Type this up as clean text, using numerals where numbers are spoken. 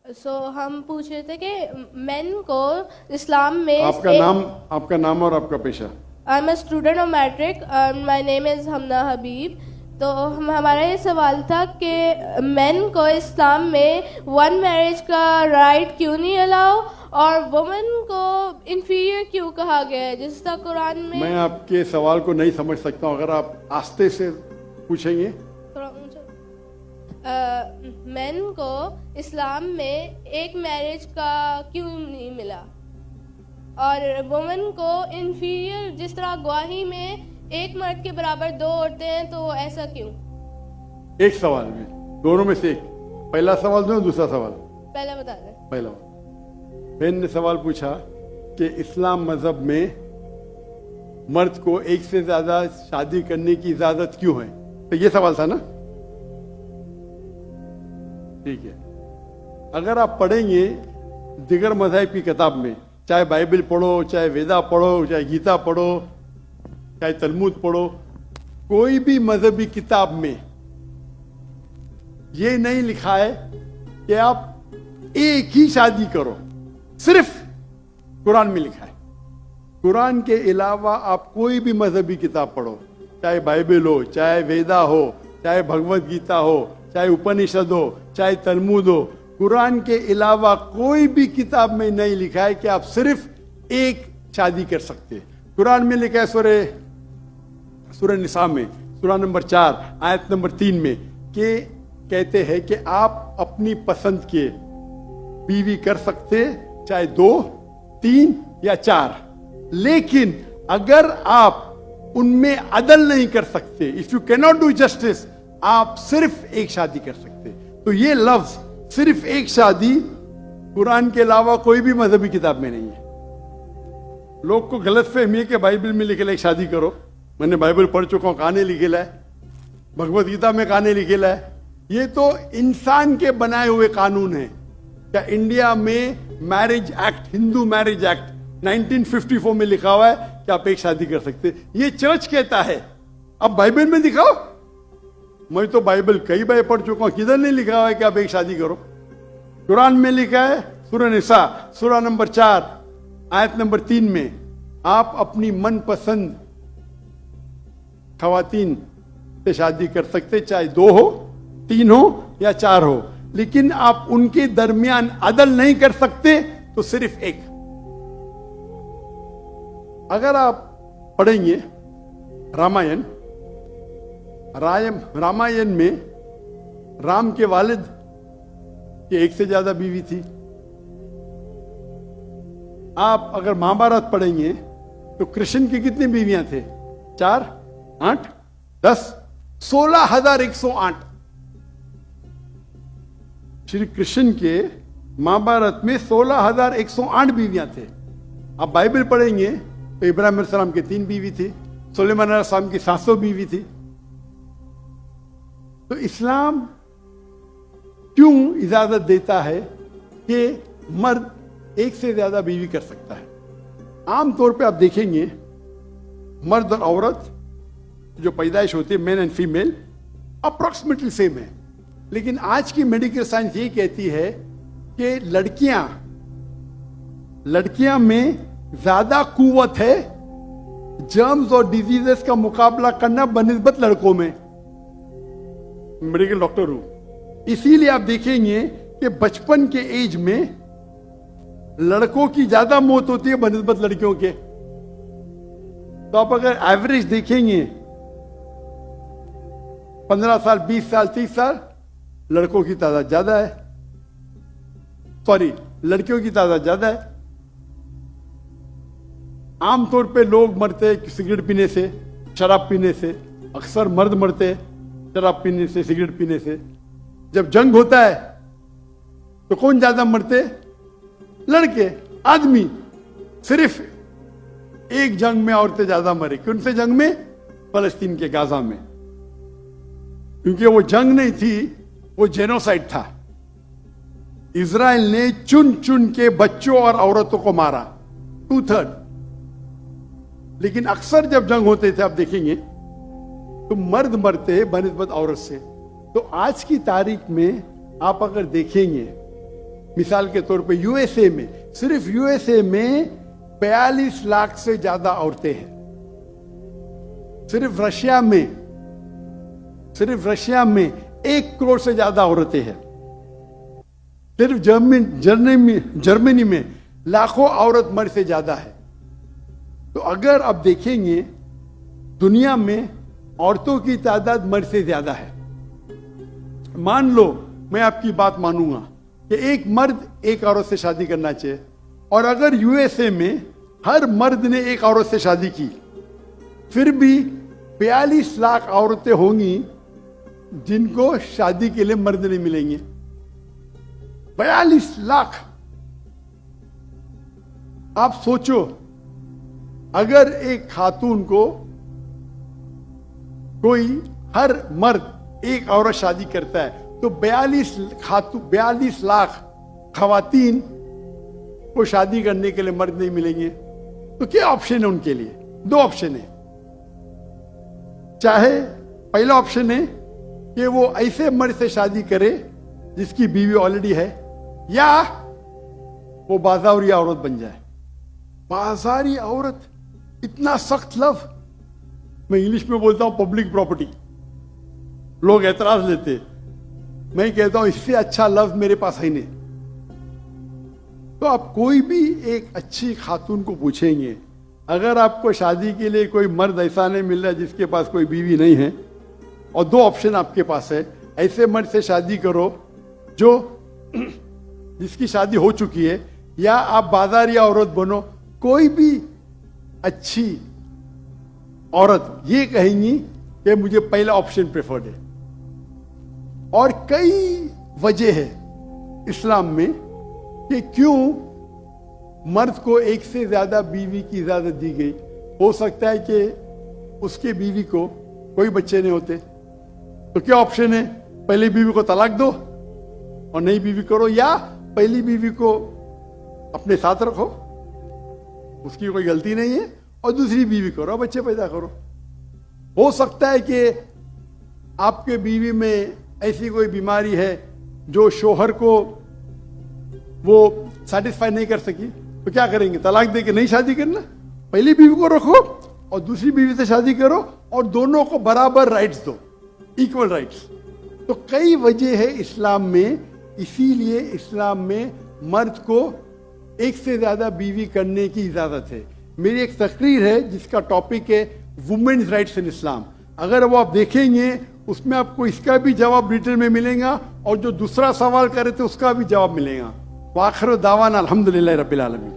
سو ہم پوچھ رہے تھے کہ مین کو اسلام میں آپ کا نام اور آپ کا پیشہ؟ I am a student of matric, my name is Hamna Habib. تو ہمارا یہ سوال تھا کہ مین کو اسلام میں ون میرج کا رائٹ کیوں نہیں الاؤ اور وومن کو انفیریئر کیوں کہا گیا ہے جس طرح قرآن میں آپ کے سوال کو نہیں سمجھ سکتا ہوں، اگر آپ آہستہ سے پوچھیں گے. مین کو اسلام میں ایک میرج کا کیوں نہیں ملا اور وومن کو انفیریئر، جس طرح گواہی میں ایک مرد کے برابر دو عورتیں ہیں تو ایسا کیوں؟ ایک سوال میں دونوں میں سے ایک. پہلا سوال دو، دوسرا سوال پہلا بتا دیں. پہلا بہن نے سوال پوچھا کہ اسلام مذہب میں مرد کو ایک سے زیادہ شادی کرنے کی اجازت کیوں ہے، تو یہ سوال تھا نا. ٹھیک ہے، اگر آپ پڑھیں گے دیگر مذاہب کی کتاب میں، چاہے بائبل پڑھو، چاہے ویدا پڑھو، چاہے گیتا پڑھو، چاہے تلمود پڑھو، کوئی بھی مذہبی کتاب میں یہ نہیں لکھا ہے کہ آپ ایک ہی شادی کرو. صرف قرآن میں لکھا ہے. قرآن کے علاوہ آپ کوئی بھی مذہبی کتاب پڑھو، چاہے بائبل ہو، چاہے ویدا ہو، چاہے بھگوت گیتا ہو، چاہے اپنشد ہو، چاہے تلمود ہو، قرآن کے علاوہ کوئی بھی کتاب میں نہیں لکھا ہے کہ آپ صرف ایک شادی کر سکتے. قرآن میں لکھا ہے سورہ نساء میں، سورہ نمبر 4 آیت نمبر 3 میں، کہ کہتے ہیں کہ آپ اپنی پسند کے بیوی کر سکتے، چاہے 2، 3 یا 4، لیکن اگر آپ ان میں عدل نہیں کر سکتے، if you cannot do justice، آپ صرف ایک شادی کر سکتے. تو یہ لفظ صرف ایک شادی قرآن کے علاوہ کوئی بھی مذہبی کتاب میں نہیں ہے. لوگ کو غلط فہمی ہے کہ بائبل میں لکھے ایک شادی کرو. میں نے بائبل پڑھ چکا ہوں، کہاں لکھے ہے، بھگوت گیتا میں کہاں لکھے ہے. یہ تو انسان کے بنائے ہوئے قانون ہیں. کیا انڈیا میں میرج ایکٹ، ہندو میرج ایکٹ 1954 میں لکھا ہوا ہے کہ آپ ایک شادی کر سکتے؟ یہ چرچ کہتا ہے. اب بائبل میں دکھاؤ. میں تو بائبل کئی بار پڑھ چکا ہوں، کدھر نہیں لکھا ہوا ہے کہ آپ ایک شادی کرو. قرآن میں لکھا ہے سورہ نساء سورہ نمبر 4 آیت نمبر 3 میں، آپ اپنی من پسند خواتین سے شادی کر سکتے، چاہے 2 ہو، 3 ہو یا 4 ہو، لیکن آپ ان کے درمیان عدل نہیں کر سکتے، تو صرف ایک. اگر آپ پڑھیں گے رامائن میں رام کے والد کی ایک سے زیادہ بیوی تھی. آپ اگر مہابھارت پڑھیں گے تو کرشن کی کتنی بیویاں تھے؟ 4، 8، 10، 16,108. شری کرشن کے مہابھارت میں 16,108 بیویاں تھے. آپ بائبل پڑھیں گے تو ابراہیم علیہ السلام کی 3 بیوی تھی، سلیمان علیہ السلام کی 700 بیوی تھی. تو اسلام کیوں اجازت دیتا ہے کہ مرد ایک سے زیادہ بیوی کر سکتا ہے؟ عام طور پہ آپ دیکھیں گے مرد اور عورت جو پیدائش ہوتی ہے، مین اینڈ فیمیل، اپروکسیمیٹلی سیم ہے. لیکن آج کی میڈیکل سائنس یہ کہتی ہے کہ لڑکیاں میں زیادہ قوت ہے جرمز اور ڈیزیزز کا مقابلہ کرنا بنسبت لڑکوں میں. میڈیکل ڈاکٹر ہوں، اسی لیے آپ دیکھیں گے کہ بچپن کے ایج میں لڑکوں کی زیادہ موت ہوتی ہے بنسبت لڑکیوں کے. تو آپ اگر ایوریج دیکھیں گے 15 سال، 20 سال، 30 سال، لڑکوں کی تعداد زیادہ ہے، لڑکیوں کی تعداد زیادہ ہے. عام طور پہ لوگ مرتے سگریٹ پینے سے، شراب پینے سے. اکثر مرد مرتے شراب پینے سے، سگریٹ پینے سے. جب جنگ ہوتا ہے تو کون زیادہ مرتے؟ لڑکے. آدمی صرف ایک جنگ میں عورتیں زیادہ مرے. کون سے جنگ میں؟ فلسطین کے غزہ میں. کیونکہ وہ جنگ نہیں تھی، وہ جینوسائیڈ تھا. اسرائیل نے چن کے بچوں اور عورتوں کو مارا 2/3. لیکن اکثر جب جنگ ہوتے تھے آپ دیکھیں گے تو مرد مرتے بنسبت عورت سے. تو آج کی تاریخ میں آپ اگر دیکھیں گے مثال کے طور پہ USA میں, صرف USA میں 42 لاکھ سے زیادہ عورتیں ہیں. صرف رشیا میں 1 کروڑ سے زیادہ عورتیں ہیں. صرف جرمنی میں لاکھوں عورت مرد سے زیادہ ہے. تو اگر آپ دیکھیں گے دنیا میں عورتوں کی تعداد مرد سے زیادہ ہے. مان لو میں آپ کی بات مانوں گا کہ ایک مرد ایک عورت سے شادی کرنا چاہیے, اور اگر USA میں ہر مرد نے ایک عورت سے شادی کی, پھر بھی 42 لاکھ عورتیں ہوں گی جن کو شادی کے لیے مرد نہیں ملیں گے. 42 لاکھ. آپ سوچو, اگر ایک خاتون کو کوئی ہر مرد ایک عورت شادی کرتا ہے تو 42 لاکھ خواتین کو شادی کرنے کے لیے مرد نہیں ملیں گے. تو کیا آپشن ہے ان کے لیے؟ 2 آپشن ہے. چاہے پہلا آپشن ہے کہ وہ ایسے مرد سے شادی کرے جس کی بیوی آلریڈی ہے, یا وہ بازاری عورت بن جائے. بازاری عورت اتنا سخت لفظ, میں انگلش میں بولتا ہوں پبلک پراپرٹی. لوگ اعتراض لیتے, میں کہتا ہوں اس سے اچھا لفظ میرے پاس ہے نہیں. تو آپ کوئی بھی ایک اچھی خاتون کو پوچھیں گے, اگر آپ کو شادی کے لیے کوئی مرد ایسا نہیں مل رہا جس کے پاس کوئی بیوی نہیں ہے, اور 2 آپشن آپ کے پاس ہے, ایسے مرد سے شادی کرو جو جس کی شادی ہو چکی ہے, یا آپ بازاری عورت بنو. کوئی بھی اچھی عورت یہ کہیں گی کہ مجھے پہلا آپشن پریفرڈ ہے. اور کئی وجہ ہے اسلام میں کہ کیوں مرد کو ایک سے زیادہ بیوی کی اجازت دی گئی. ہو سکتا ہے کہ اس کے بیوی کو کوئی بچے نہیں ہوتے, تو کیا آپشن ہے؟ پہلی بیوی کو طلاق دو اور نئی بیوی کرو, یا پہلی بیوی کو اپنے ساتھ رکھو, اس کی کوئی غلطی نہیں ہے, اور دوسری بیوی کرو, بچے پیدا کرو. ہو سکتا ہے کہ آپ کے بیوی میں ایسی کوئی بیماری ہے جو شوہر کو وہ سیٹسفائی نہیں کر سکی, تو کیا کریں گے؟ طلاق دے کے نہیں شادی کرنا, پہلی بیوی کو رکھو اور دوسری بیوی سے شادی کرو, اور دونوں کو برابر رائٹس دو, ایکول رائٹس. تو کئی وجہ ہے اسلام میں, اسی لیے اسلام میں مرد کو ایک سے زیادہ بیوی کرنے کی اجازت ہے. میری ایک تقریر ہے جس کا ٹاپک ہے وومنز رائٹس ان اسلام. اگر وہ آپ دیکھیں گے اس میں آپ کو اس کا بھی جواب ڈیٹیل میں ملے گا, اور جو دوسرا سوال کرے تھے اس کا بھی جواب ملے گا. وآخر دعوانا الحمدللہ رب العالمین.